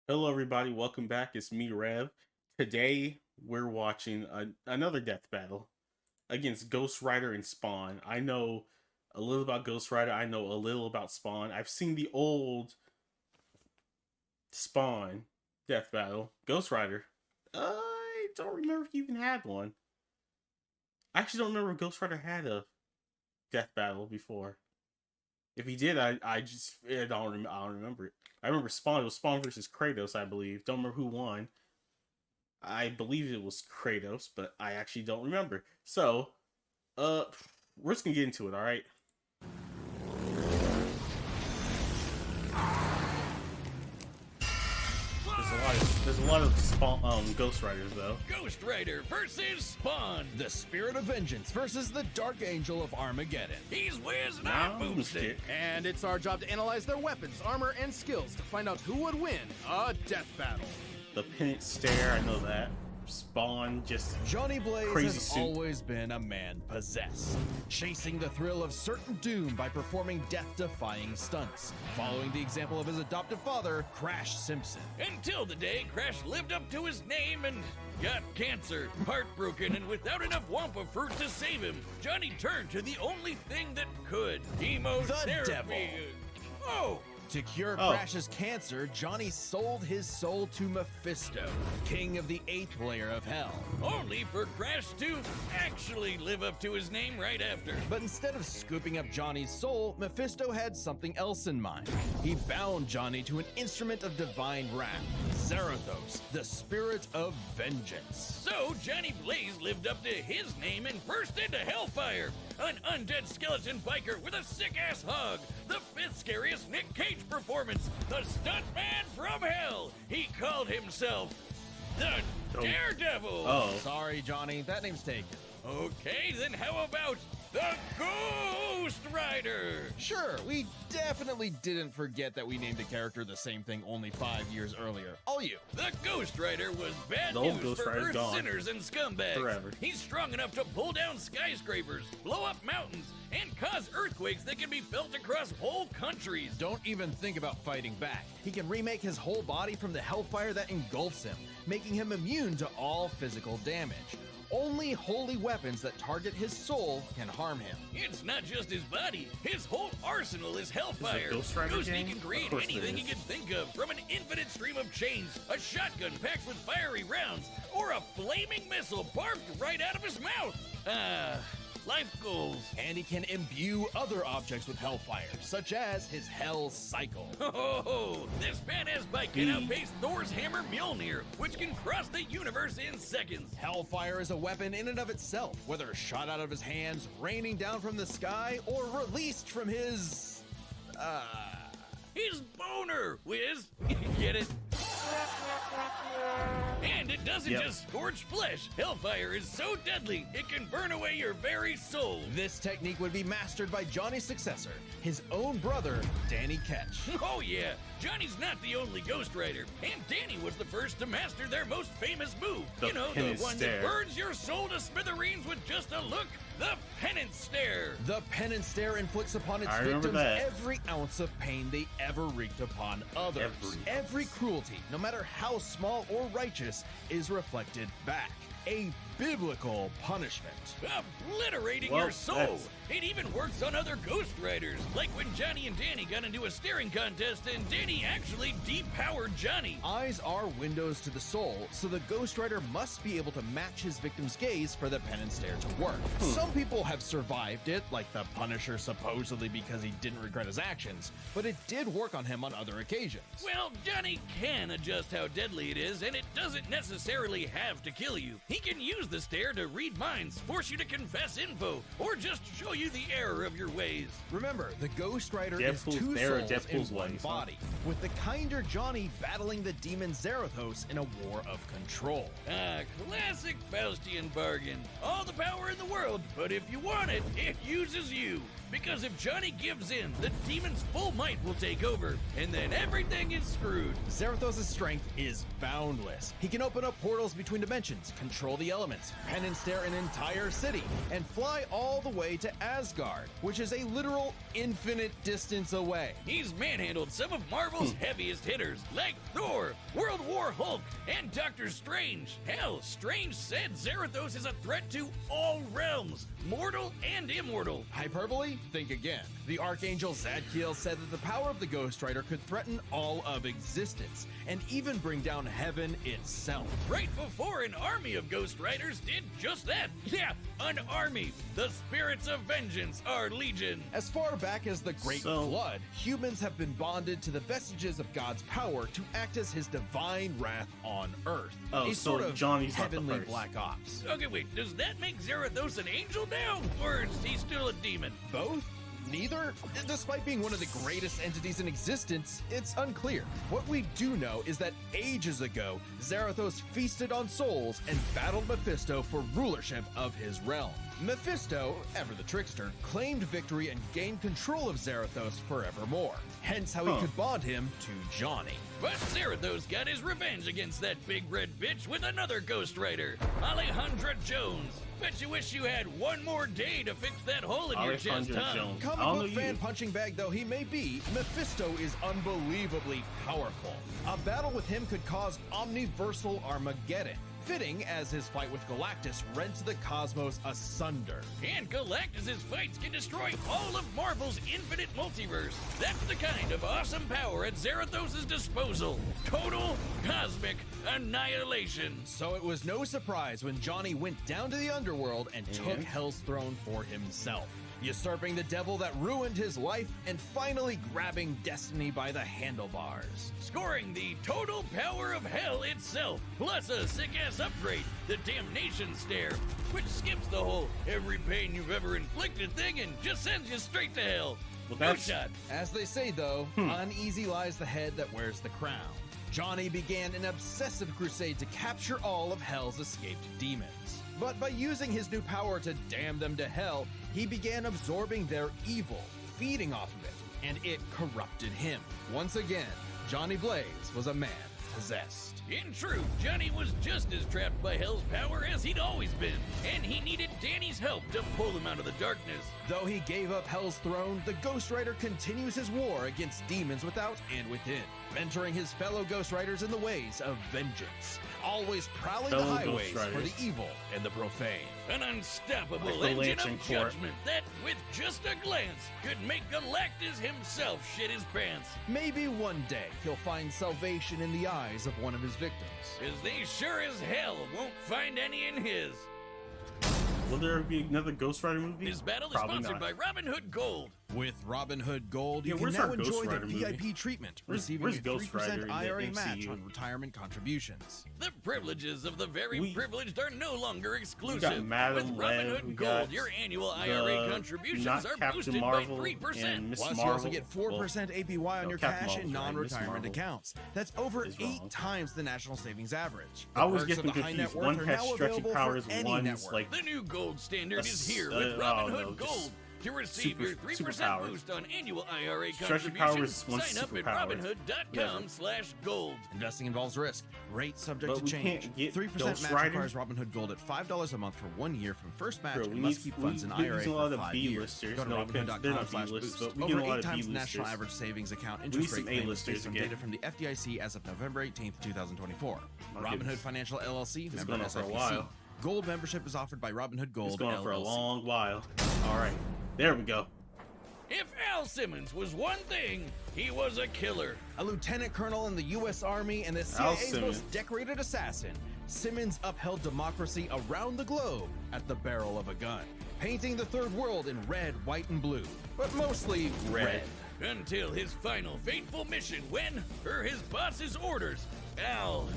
Hello, everybody. Welcome back. It's me, Rev. Today, we're watching another death battle against Ghost Rider and Spawn. I know a little about Ghost Rider. I know a little about Spawn. I've seen the old Spawn death battle. Ghost Rider, I don't remember if he even had one. I actually don't remember if Ghost Rider had a death battle before. If he did, I don't remember it. I remember Spawn. It was Spawn versus Kratos, I believe. Don't remember who won. I believe it was Kratos, but I actually don't remember. So, we're just gonna get into it. All right. There's a lot of Spawn, Ghost Riders though. Ghost Rider versus Spawn. The Spirit of Vengeance versus the Dark Angel of Armageddon. He's Wiz and I'm Boomstick. And it's our job to analyze their weapons, armor, and skills to find out who would win a death battle. The Pennant Stare, I know that. Spawn, just Johnny Blaze crazy has suit. always been a man possessed, chasing the thrill of certain doom by performing death-defying stunts, following the example of his adoptive father, Crash Simpson. Until the day Crash lived up to his name and got cancer. Heartbroken and without enough Wampa fruit to save him, Johnny turned to the only thing that could: chemotherapy. The devil. Oh! To cure Crash's cancer, Johnny sold his soul to Mephisto, king of the 8th layer of hell. Only for Crash to actually live up to his name right after. But instead of scooping up Johnny's soul, Mephisto had something else in mind. He bound Johnny to an instrument of divine wrath, Zarathos, the Spirit of Vengeance. So Johnny Blaze lived up to his name and burst into hellfire, an undead skeleton biker with a sick-ass hog, the 5th scariest Nick Cage performance, the stuntman from hell. He called himself the Daredevil. Oh. Sorry, Johnny, that name's taken. Okay, then how about the Ghost Rider? Sure, we definitely didn't forget that we named a character the same thing only 5 years earlier. All you. The Ghost Rider was bad news for Earth sinners and scumbags. Forever. He's strong enough to pull down skyscrapers, blow up mountains, and cause earthquakes that can be felt across whole countries. Don't even think about fighting back. He can remake his whole body from the hellfire that engulfs him, making him immune to all physical damage. Only holy weapons that target his soul can harm him. It's not just his body. His whole arsenal is hellfire. Ghost Rider He game? can create anything he can think of, from an infinite stream of chains, a shotgun packed with fiery rounds, or a flaming missile barfed right out of his mouth. Life goals. And he can imbue other objects with hellfire, such as his Hell Cycle. Oh, this badass bike can outpace Thor's hammer Mjolnir, which can cross the universe in seconds. Hellfire is a weapon in and of itself, whether shot out of his hands, raining down from the sky, or released from his boner, Wiz. Get it? And it doesn't just scorch flesh. Hellfire is so deadly, it can burn away your very soul. This technique would be mastered by Johnny's successor, his own brother, Danny Ketch. Oh yeah, Johnny's not the only Ghost Rider, and Danny was the first to master their most famous move. The The one Stare. that burns your soul to smithereens with just a look. The Penance Stare. The Penance Stare inflicts upon its victims every ounce of pain they ever wreaked upon others. Every cruelty, no matter how small or righteous, is reflected back. A biblical punishment. Obliterating your soul. It even works on other Ghost Riders, like when Johnny and Danny got into a staring contest and Danny actually depowered Johnny. Eyes are windows to the soul, so the Ghost Rider must be able to match his victim's gaze for the Penance Stare to work. Some people have survived it, like the Punisher supposedly because he didn't regret his actions, but it did work on him on other occasions. Well, Johnny can adjust how deadly it is, and it doesn't necessarily have to kill you. He can use the stare to read minds, force you to confess info, or just show you the error of your ways. Remember, the Ghost Rider is two souls in one body, with the kinder Johnny battling the demon Zarathos in a war of control. A classic Faustian bargain. All the power in the world, but if you want it, it uses you. because if Johnny gives in, the demon's full might will take over, and then everything is screwed. Zarathos' strength is boundless. He can open up portals between dimensions, control the elements, penance stare an entire city, and fly all the way to Asgard, which is a literal infinite distance away. He's manhandled some of Marvel's heaviest hitters, like Thor, World War Hulk, and Doctor Strange. Hell, Strange said Zarathos is a threat to all realms, mortal and immortal. Hyperbole? Think again. The Archangel Zadkiel said that the power of the Ghost Rider could threaten all of existence, and even bring down heaven itself. Right before an army of Ghost Riders did just that. Yeah, an army. The spirits of vengeance are legion. As far back as the Great Flood, humans have been bonded to the vestiges of God's power to act as his divine wrath on Earth. Oh, a so sort of Johnny's heavenly Black Ops. Okay, wait, does that make Zarathos an angel now? Or is he still a demon? Both? Neither? Despite being one of the greatest entities in existence, it's unclear. What we do know is that ages ago, Zarathos feasted on souls and battled Mephisto for rulership of his realm. Mephisto, ever the trickster, claimed victory and gained control of Zarathos forevermore. Hence how he could bond him to Johnny. But Zarathos got his revenge against that big red bitch with another Ghost Rider, Alejandra Jones. Bet you wish you had one more day to fix that hole in your chest, huh? Comic book fan punching bag though he may be, Mephisto is unbelievably powerful. A battle with him could cause omniversal Armageddon, fitting as his fight with Galactus rents the cosmos asunder. And Galactus' fights can destroy all of Marvel's infinite multiverse. That's the kind of awesome power at Zarathos' disposal. Total cosmic annihilation. So it was no surprise when Johnny went down to the underworld and took Hell's throne for himself, usurping the devil that ruined his life and finally grabbing destiny by the handlebars. Scoring the total power of hell itself, plus a sick-ass upgrade, the Damnation Stare, which skips the whole every pain you've ever inflicted thing and just sends you straight to hell. Well, no shot. As they say though, uneasy lies the head that wears the crown. Johnny began an obsessive crusade to capture all of Hell's escaped demons. But by using his new power to damn them to hell, he began absorbing their evil, feeding off of it, and it corrupted him. Once again, Johnny Blaze was a man possessed. In truth, Johnny was just as trapped by Hell's power as he'd always been, and he needed Danny's help to pull him out of the darkness. Though he gave up Hell's throne, the Ghost Rider continues his war against demons without and within, mentoring his fellow Ghost Riders in the ways of vengeance, always prowling the highways for the evil and the profane. An unstoppable engine of judgment that, with just a glance, could make Galactus himself shit his pants. Maybe one day he'll find salvation in the eyes of one of his victims. 'Cause they sure as hell won't find any in his. Will there be another Ghost Rider movie? This battle is sponsored by Robin Hood Gold. With Robin Hood Gold, you can now enjoy the VIP treatment, receiving a 3% IRA match on retirement contributions. The privileges of the very privileged are no longer exclusive. With Madam Robin Hood Gold, your annual IRA contributions are boosted by 3%. Plus, you also get 4% APY on your cash and non-retirement accounts. That's over 8 times the national savings average. I was getting confused. One has stretchy powers, one's like... The new gold standard is here with Robin Hood Gold. To receive your 3% boost on annual IRA contributions, sign up at robinhood.com/gold. Investing involves risk. Rate subject to change. 3% match requires Robinhood Gold at $5 a month for 1 year from first match and must keep funds in IRA for 5 years. Go to robinhood.com/boost. Over 8 times the national average savings account interest rate payments based on data from the FDIC as of November 18th, 2024. Robinhood Financial LLC, member SIPC. Gold membership is offered by Robinhood Gold. It's going for a long while. All right. There we go. If Al Simmons was one thing, he was a killer. A lieutenant colonel in the U.S. Army and the CIA's most decorated assassin, Simmons upheld democracy around the globe at the barrel of a gun, painting the third world in red, white, and blue, but mostly red. Until his final fateful mission when, per his boss's orders, Al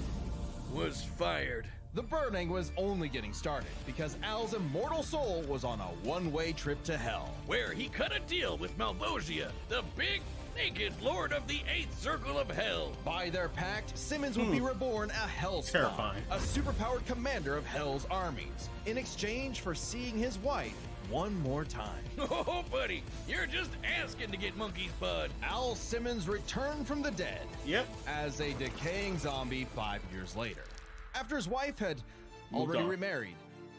was fired. The burning was only getting started because Al's immortal soul was on a one-way trip to hell, where he cut a deal with Malvosia, the big, naked lord of the 8th circle of hell. By their pact, Simmons would be reborn a Hellspawn, a superpowered commander of Hell's armies, in exchange for seeing his wife one more time. Oh, buddy, you're just asking to get monkey's blood. Al Simmons returned from the dead. Yep. As a decaying zombie 5 years later, after his wife had already remarried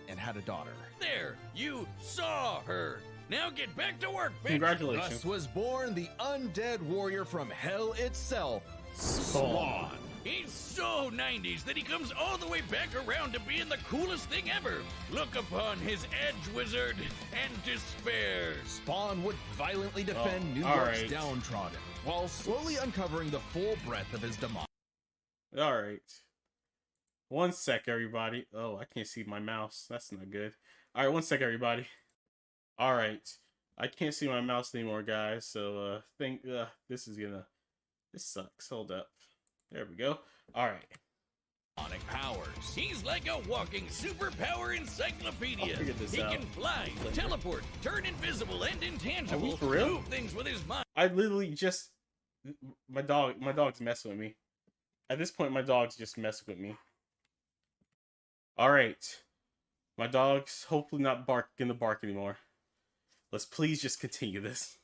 and had a daughter. There, you saw her. Now get back to work, bitch. Congratulations. Thus was born the undead warrior from hell itself, Spawn. He's so 90s that he comes all the way back around to being the coolest thing ever. Look upon his edge, wizard, and despair. Spawn would violently defend New York's downtrodden, while slowly uncovering the full breadth of his demon. All right. 1 sec, everybody. Oh, I can't see my mouse. That's not good. All right, 1 sec, everybody. All right. I can't see my mouse anymore, guys. So, this sucks. Hold up. There we go. All right. Demonic powers. He's like a walking superpower encyclopedia. He can fly, teleport, turn invisible and intangible. Are we for real? Move things with his mind. I literally just my dog's messing with me. At this point, my dog's just messing with me. All right. My dog's hopefully not gonna bark anymore. Let's please just continue this.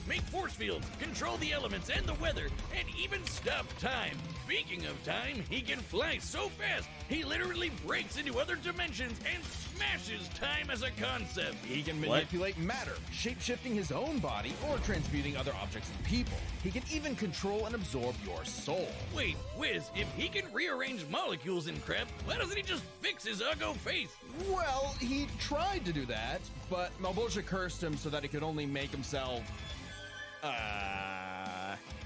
Make force fields, control the elements and the weather, and even stop time. Speaking of time, he can fly so fast, he literally breaks into other dimensions and smashes time as a concept. He can manipulate matter, shape-shifting his own body or transmuting other objects and people. He can even control and absorb your soul. Wait, Wiz, if he can rearrange molecules and crap, why doesn't he just fix his uggo face? Well, he tried to do that, but Malbolgia cursed him so that he could only make himself...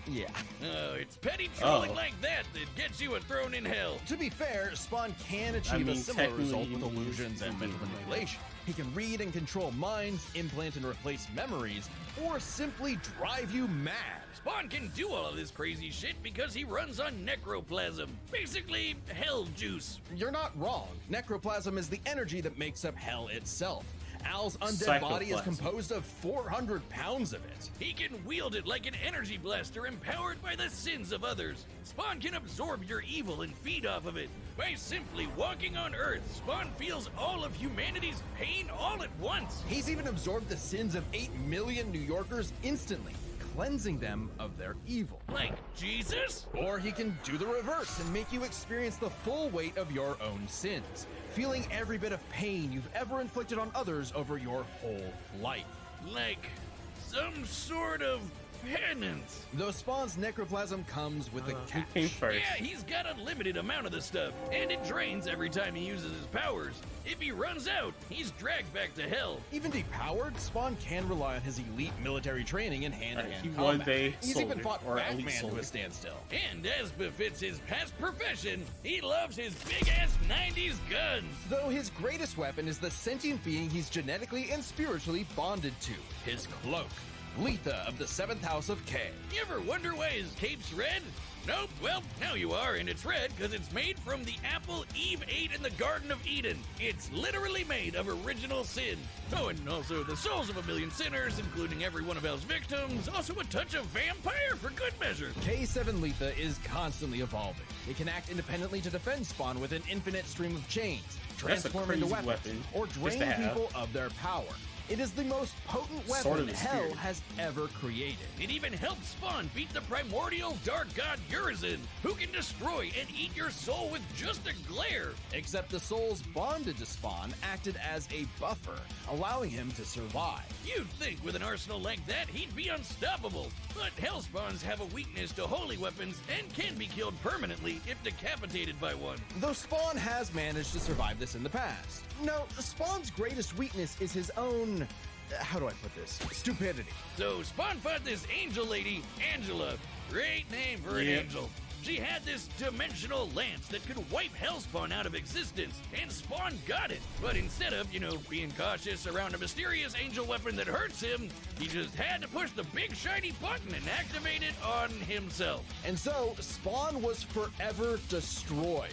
yeah. Oh, it's petty trolling like that gets you a throne in hell. To be fair, Spawn can achieve a similar result with illusions and mental manipulation. He can read and control minds, implant and replace memories, or simply drive you mad. Spawn can do all of this crazy shit because he runs on necroplasm. Basically, hell juice. You're not wrong. Necroplasm is the energy that makes up hell itself. Al's undead body is composed of 400 pounds of it. He can wield it like an energy blaster empowered by the sins of others. Spawn can absorb your evil and feed off of it. By simply walking on Earth, Spawn feels all of humanity's pain all at once. He's even absorbed the sins of 8 million New Yorkers instantly, cleansing them of their evil. Like Jesus? Or he can do the reverse and make you experience the full weight of your own sins, feeling every bit of pain you've ever inflicted on others over your whole life. Like some sort of penance. Though Spawn's necroplasm comes with a catch. Who came first? Yeah, he's got a limited amount of the stuff, and it drains every time he uses his powers. If he runs out, he's dragged back to hell. Even depowered, Spawn can rely on his elite military training and hand-to-hand combat. He's even fought Batman to a standstill. And as befits his past profession, he loves his big-ass 90s guns. Though his greatest weapon is the sentient being he's genetically and spiritually bonded to, his cloak. Letha of the 7th House of K. You ever wonder why his cape's red? Nope, well, now you are, and it's red because it's made from the apple Eve ate in the Garden of Eden. It's literally made of original sin. Oh, and also the souls of a million sinners, including every one of Hell's victims. Also a touch of vampire for good measure. K7 Letha is constantly evolving. It can act independently to defend Spawn with an infinite stream of chains, transform into weapons, or drain people of their power. It is the most potent weapon Hell has ever created. It even helped Spawn beat the primordial dark god Urizen, who can destroy and eat your soul with just a glare. Except the souls bonded to Spawn acted as a buffer, allowing him to survive. You'd think with an arsenal like that, he'd be unstoppable. But Hellspawns have a weakness to holy weapons and can be killed permanently if decapitated by one. Though Spawn has managed to survive this in the past. No, Spawn's greatest weakness is his own, how do I put this, stupidity. So Spawn fought this angel lady, Angela. Great name for an angel. She had this dimensional lance that could wipe Hellspawn out of existence, and Spawn got it. But instead of, being cautious around a mysterious angel weapon that hurts him, he just had to push the big shiny button and activate it on himself. And so, Spawn was forever destroyed,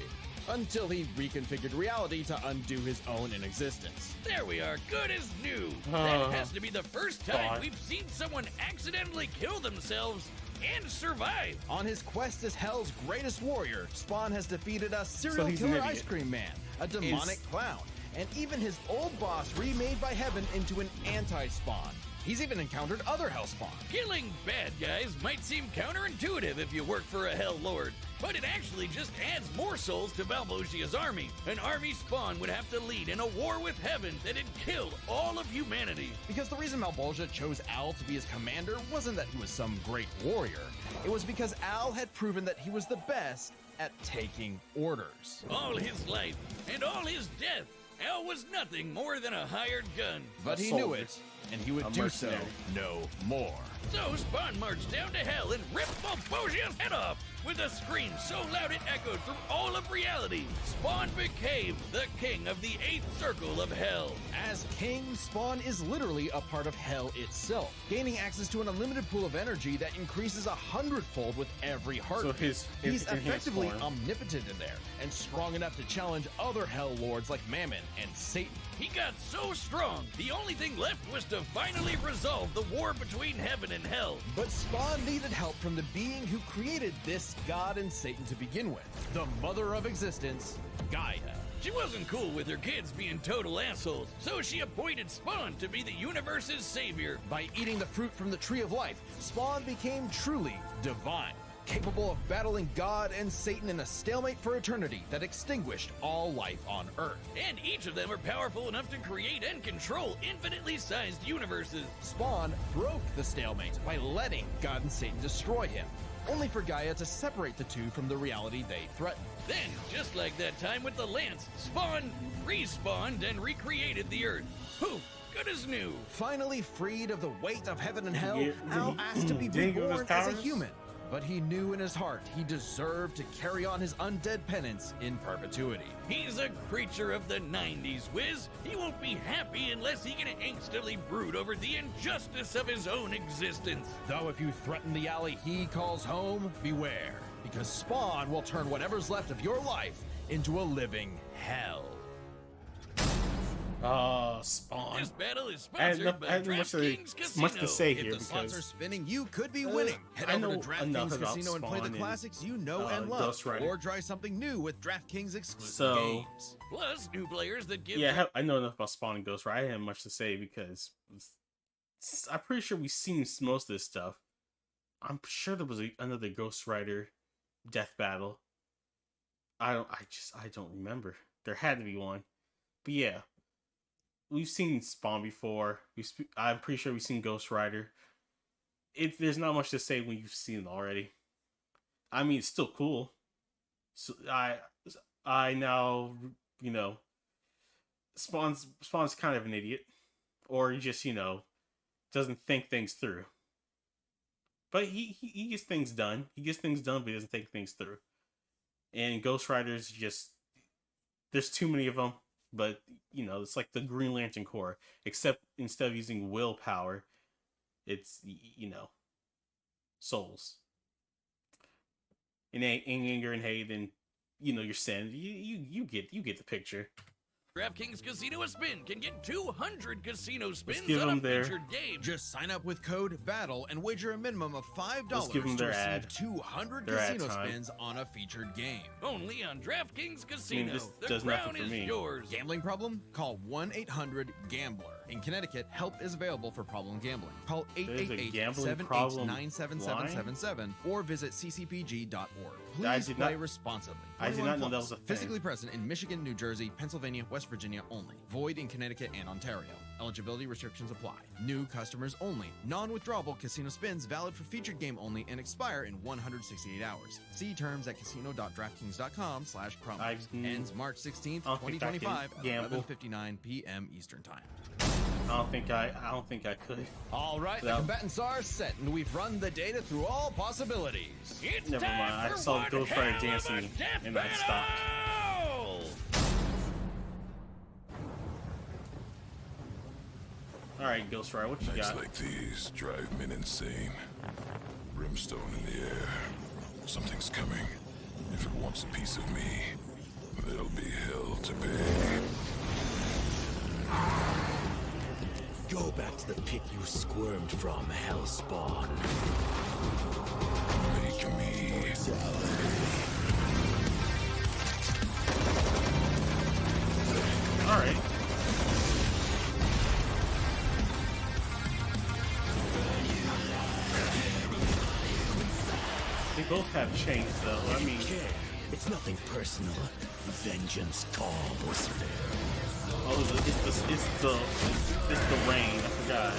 until he reconfigured reality to undo his own inexistence. There we are, good as new. That has to be the first time we've seen someone accidentally kill themselves and survive. On his quest as Hell's greatest warrior, Spawn has defeated a serial killer ice cream man, a demonic clown, and even his old boss remade by Heaven into an anti-Spawn. He's even encountered other Hellspawn. Killing bad guys might seem counterintuitive if you work for a Hell Lord, but it actually just adds more souls to Malvosia's army. An army Spawn would have to lead in a war with Heaven that had killed all of humanity. Because the reason Malvosia chose Al to be his commander wasn't that he was some great warrior. It was because Al had proven that he was the best at taking orders. All his life and all his death, Al was nothing more than a hired gun. But he knew it, and he would do so no more. So Spawn marched down to Hell and ripped Malvosia's head off with a scream so loud it echoed through all of reality. Spawn became the king of the 8th circle of Hell. As king, Spawn is literally a part of Hell itself, gaining access to an unlimited pool of energy that increases 100-fold with every heartbeat. So he's effectively omnipotent in there, and strong enough to challenge other Hell Lords like Mammon and Satan. He got so strong, the only thing left was to finally resolve the war between Heaven and Hell. But Spawn needed help from the being who created this god and Satan to begin with, the mother of existence, Gaia. She wasn't cool with her kids being total assholes, so she appointed Spawn to be the universe's savior. By eating the fruit from the Tree of Life, Spawn became truly divine, capable of battling God and Satan in a stalemate for eternity that extinguished all life on Earth. And each of them are powerful enough to create and control infinitely sized universes. Spawn broke the stalemate by letting God and Satan destroy him, only for Gaia to separate the two from the reality they threatened. Then, just like that time with the Lance, Spawn respawned and recreated the Earth. Poof! Good as new. Finally freed of the weight of Heaven and Hell, Al asked to be reborn as a human. But he knew in his heart he deserved to carry on his undead penance in perpetuity. He's a creature of the 90s, Wiz. He won't be happy unless he can angstingly brood over the injustice of his own existence. Though if you threaten the alley he calls home, beware, because Spawn will turn whatever's left of your life into a living hell. Spawn. This battle is sponsored by DraftKings Casino. Much to say here if the slots are spinning, you could be winning. Head over to DraftKings Casino and play the classics you know and love, or try something new with DraftKings exclusive games. Plus, new players that give... Yeah, I know enough about Spawn and Ghost Rider. I didn't have much to say because I'm pretty sure we've seen most of this stuff. I'm sure there was another Ghost Rider death battle. I don't remember. There had to be one. But yeah. We've seen Spawn before. I'm pretty sure we've seen Ghost Rider. There's not much to say when you've seen it already. I mean, it's still cool. So I now, Spawn's kind of an idiot, or he just doesn't think things through. But he gets things done. He gets things done, but he doesn't think things through. And Ghost Rider's just, there's too many of them. But, it's like the Green Lantern Corps. Except instead of using willpower, it's, souls. And anger and hate and, your sanity. You get the picture. DraftKings Casino a Spin can get 200 casino spins give on a them featured game. Just sign up with code BATTLE and wager a minimum of $5 to receive 200 casino spins on a featured game. Only on DraftKings Casino. This the does crown nothing for is me. yours. Gambling problem? Call 1-800-GAMBLER. In Connecticut, help is available for problem gambling. Call 888-789-7777 or visit ccpg.org. Please play responsibly. I did not know that was a thing. Physically present in Michigan, New Jersey, Pennsylvania, West Virginia only. Void in Connecticut and Ontario. Eligibility restrictions apply. New customers only. Non-withdrawable casino spins valid for featured game only and expire in 168 hours. See terms at casino.draftkings.com/promo. Ends March 16th, 2025 at 11:59 p.m. Eastern Time. I don't think I could. All right, the combatants are set, and we've run the data through all possibilities. It's Never mind. I saw Ghost Rider dancing, and I stopped. All right, Ghost Rider, what you Nights got? like these drive men insane. Brimstone in the air. Something's coming. If it wants a piece of me, there'll be hell to pay. Go back to the pit you squirmed from, Hellspawn. Make me. All right. both have changed, though. I mean, it's nothing personal. Vengeance calls. Oh, it's the rain. I forgot.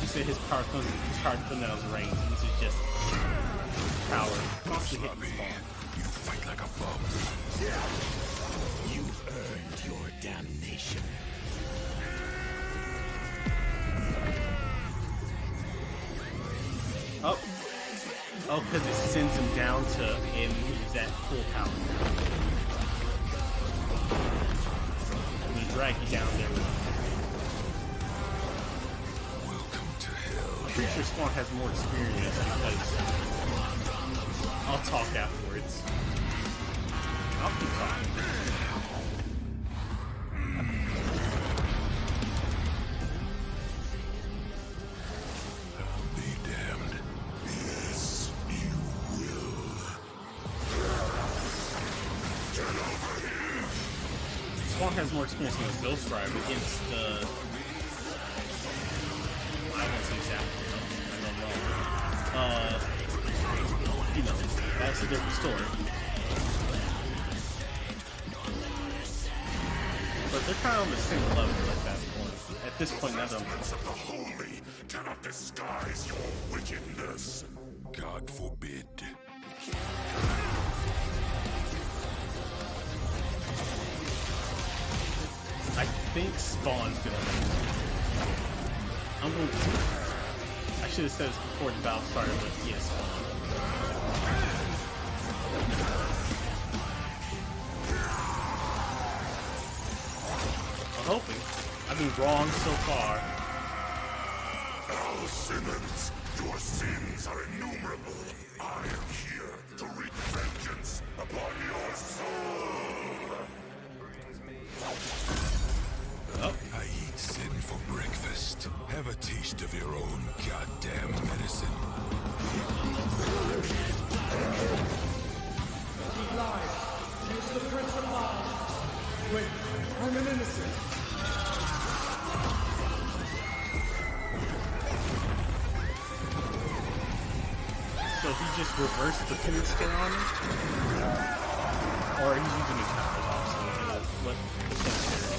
He said his power comes out as rain. This is just power. Constantly hitting Spawn. You fight like a bum. You've earned your damnation. Oh, because it sends him down to and he's at full power. I'm gonna drag you down there. Welcome to hell. I'm pretty sure Spawn has more experience because I'll talk afterwards. I'll keep talking. Spawn has more experience against Ghost Rider against the... I won't say exactly. I don't know. You know, that's a different story. But they're kind of on the same level at that point. At this point, now they're... The holy cannot disguise your wickedness. God forbid. I think Spawn's gonna win. I'm going to... I should have said this before the battle started, but yes, Spawn. I'm hoping. I've been wrong so far. Al Simmons, your sins are innumerable. I am here to wreak vengeance upon your soul. Oh. I eat sin for breakfast. Have a taste of your own goddamn medicine. He lied. He's the Prince of Lies. Wait, I'm an innocent. So he just reversed the penance stare on him? Or he's using his powers, obviously. What the penance stare is.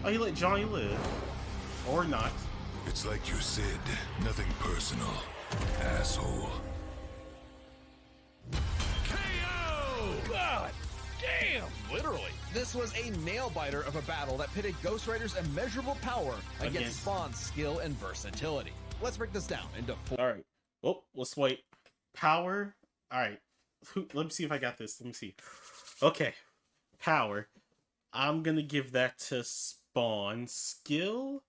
Oh, he let Johnny live. Or not. It's like you said, nothing personal, asshole. KO! God damn! Literally. This was a nail-biter of a battle that pitted Ghost Rider's immeasurable power against Spawn's skill and versatility. Let's break this down into 4. Alright. Oh, let's wait. Power. Alright. Let me see if I got this. Let me see. Okay. Power. I'm gonna give that to Spawn. Skill.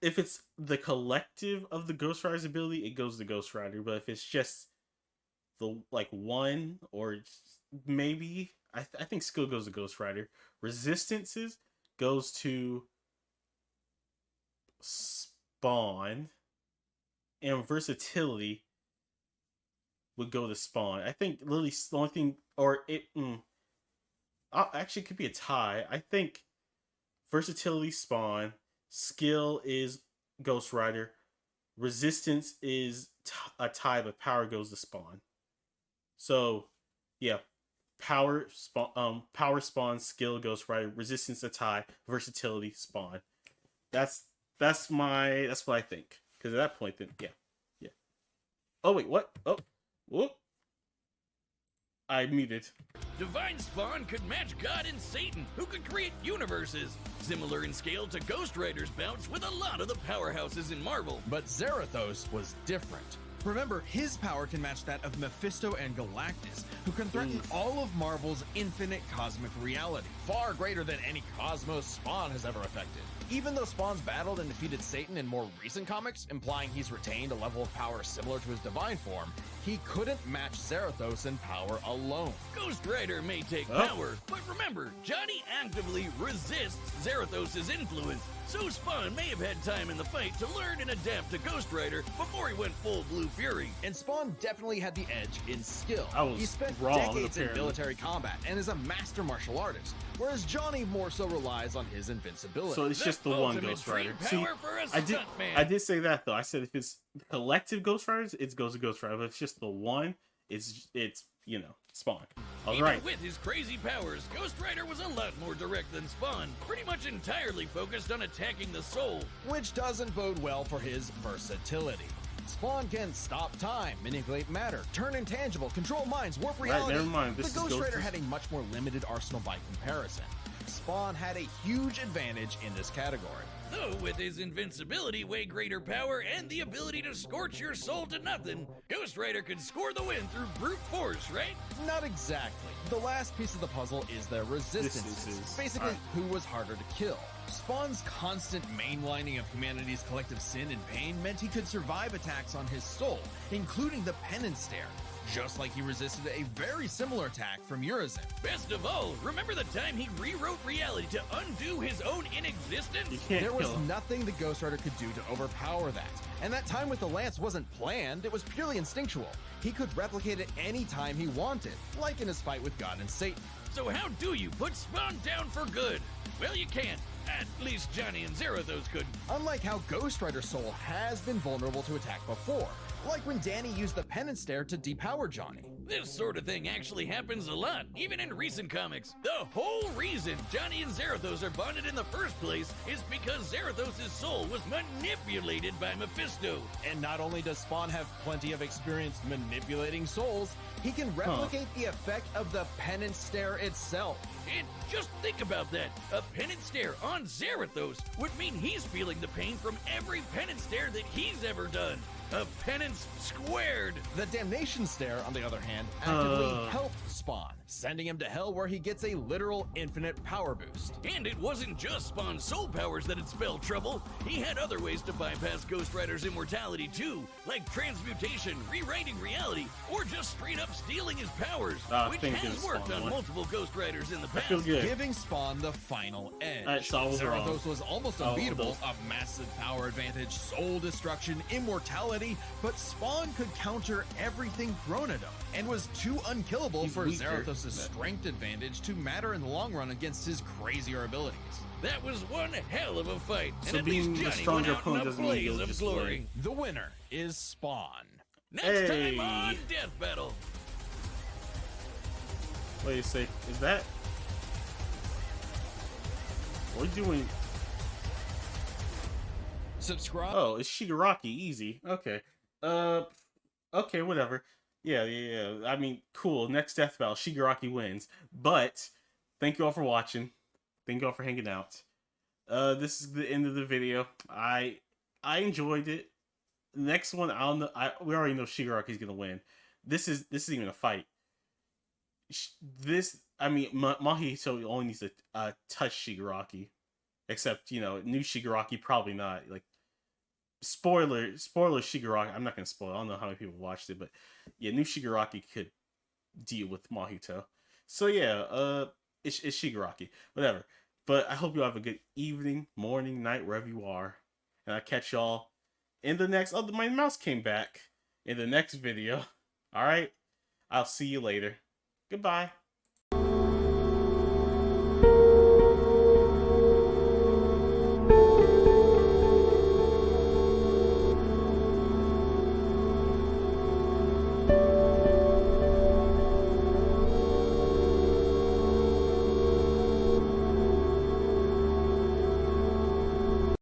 If it's the collective of the Ghost Rider's ability, it goes to Ghost Rider. But if it's just the one or maybe, I think skill goes to Ghost Rider. Resistances goes to Spawn, and versatility would go to Spawn. I think literally the only thing, or it actually it could be a tie. I think versatility Spawn, skill is Ghost Rider, resistance is a tie, but power goes to Spawn. So yeah, power Spawn, skill Ghost Rider, resistance a tie, versatility Spawn. That's what I think. Because at that point, then yeah. Oh wait, what? Oh, whoop! I muted. Divine Spawn could match God and Satan, who could create universes. Similar in scale to Ghost Rider's bouts with a lot of the powerhouses in Marvel. But Zarathos was different. Remember, his power can match that of Mephisto and Galactus, who can threaten all of Marvel's infinite cosmic reality, far greater than any cosmos Spawn has ever affected. Even though Spawn's battled and defeated Satan in more recent comics, implying he's retained a level of power similar to his divine form, he couldn't match Zarathos in power alone. Ghost Rider may take power, but remember, Johnny actively resists Zarathos' influence, so Spawn may have had time in the fight to learn and adapt to Ghost Rider before he went full blue fury. And Spawn definitely had the edge in skill. He spent wrong, decades in military combat and is a master martial artist, whereas Johnny more so relies on his invincibility. So it's just the one Ghost Rider. See, I did say that though. I said if it's collective Ghost Riders, it goes to Ghost Rider, but it's just the one. It's you know, Spawn. All right. Even with his crazy powers, Ghost Rider was a lot more direct than Spawn, pretty much entirely focused on attacking the soul. Which doesn't bode well for his versatility. Spawn can stop time, manipulate matter, turn intangible, control minds, warp reality. Right, never mind. The Ghost Rider had a much more limited arsenal by comparison. Spawn had a huge advantage in this category. Though with his invincibility, way greater power, and the ability to scorch your soul to nothing, Ghost Rider could score the win through brute force, right? Not exactly. The last piece of the puzzle is their resistances. Basically, who was harder to kill. Spawn's constant mainlining of humanity's collective sin and pain meant he could survive attacks on his soul, including the penance stare, just like he resisted a very similar attack from Urizen. Best of all, remember the time he rewrote reality to undo his own inexistence? There was nothing the Ghost Rider could do to overpower that. And that time with the lance wasn't planned, it was purely instinctual. He could replicate it any time he wanted, like in his fight with God and Satan. So how do you put Spawn down for good? Well, you can't. At least Johnny and Zarathos couldn't. Unlike how Ghost Rider's soul has been vulnerable to attack before, like when Danny used the penance stare to depower Johnny. This sort of thing actually happens a lot, even in recent comics. The whole reason Johnny and Zarathos are bonded in the first place is because Zarathos' soul was manipulated by Mephisto. And not only does Spawn have plenty of experience manipulating souls, he can replicate the effect of the penance stare itself. And just think about that. A penance stare on Zarathos would mean he's feeling the pain from every penance stare that he's ever done. A penance squared. The damnation stare, on the other hand, actively helped Spawn, sending him to hell where he gets a literal infinite power boost. And it wasn't just Spawn's soul powers that had spelled trouble. He had other ways to bypass Ghost Rider's immortality too, like transmutation, rewriting reality, or just straight up stealing his powers, which has worked on multiple Ghost Riders in the past. I feel good. Giving Spawn the final edge. Zarathos was almost unbeatable, a massive power advantage, soul destruction, immortality, but Spawn could counter everything thrown at him, and was too unkillable for Zarathos' strength advantage to matter in the long run against his crazier abilities. That was one hell of a fight, and so at least Johnny went out in a blaze of glory. The winner is Spawn. Next time on Death Battle. Wait a sec, is that... What are you doing? Subscribe. Oh, it's Shigaraki, easy. Okay. Okay, whatever. Yeah. I mean, cool. Next Death Battle, Shigaraki wins. But, thank you all for watching. Thank you all for hanging out. This is the end of the video. I enjoyed it. Next one, I don't know. We already know Shigaraki's gonna win. This isn't even a fight. Mahito only needs to touch Shigaraki. Except, you know, new Shigaraki, probably not. Like, spoiler Shigaraki. I'm not gonna spoil. I don't know how many people watched it, but yeah, new Shigaraki could deal with Mahito. So yeah, it's Shigaraki. Whatever. But I hope you have a good evening, morning, night, wherever you are. And I'll catch y'all in the next... Oh, my mouse came back in the next video. Alright? I'll see you later. Goodbye.